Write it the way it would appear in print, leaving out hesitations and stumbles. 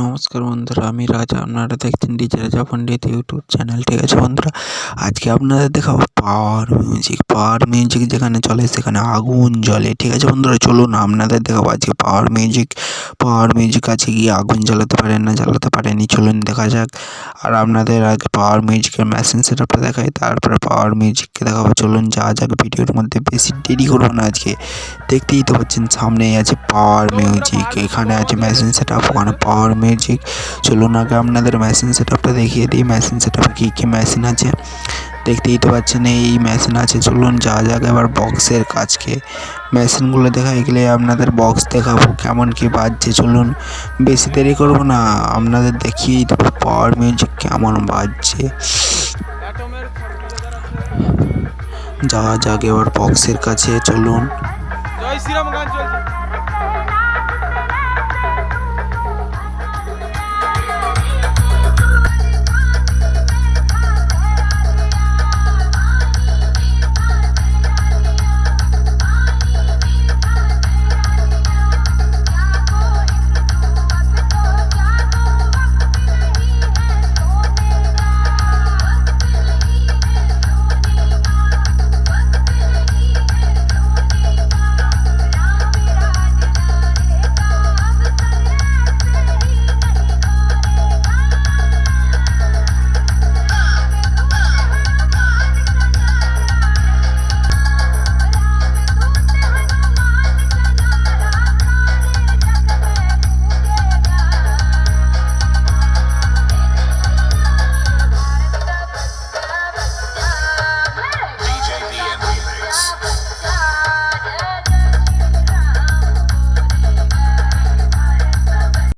নমস্কার বন্ধুরা, আমি রাজা। আপনারা দেখছেন ডিজে রাজা পণ্ডিত ইউটিউব চ্যানেল। ঠিক আছে বন্ধুরা, আজকে আপনাদের দেখাবো পাওয়ার মিউজিক। পাওয়ার মিউজিক যেখানে চলে সেখানে আগুন জ্বলে। ঠিক আছে বন্ধুরা, চলুন আপনাদের দেখাবো আজকে পাওয়ার মিউজিক। পাওয়ার মিউজিক আছে গিয়ে আগুন জ্বালাতে পারেন না জ্বালাতে পারেনি, চলুন দেখা যাক। আর আপনাদের আগে পাওয়ার মিউজিকের মেশিন সেটআপটা দেখাই, তারপরে পাওয়ার মিউজিককে দেখাবো। চলুন যাওয়া যাক ভিডিওর মধ্যে। বেশি দেরি করবো না আজকে। দেখতেই তো পাচ্ছেন সামনেই আছে পাওয়ার মিউজিক, এখানে আছে মেশিন সেটআপ, ওখানে পাওয়ার মিউজিক। চলুন আগে আপনাদের মেশিন সেটআপটা দেখিয়ে দিই। মেশিন সেটআপে কী কী মেশিন আছে দেখতেই তো পাচ্ছেন, এই মেশিন আছে। চলুন যাওয়া যাক এবার বক্সের কাজকে। মেশিনগুলো দেখাই গেলে আপনাদের বক্স দেখাবো কেমন কী বাজছে। চলুন বেশি দেরি করবো না, আপনাদের দেখিয়েই দেবো পাওয়ার মিউজিক কেমন বাজছে। যাওয়া যাক এবার বক্সের কাছে, চলুন। জয় শ্রীরাম গান চলছে।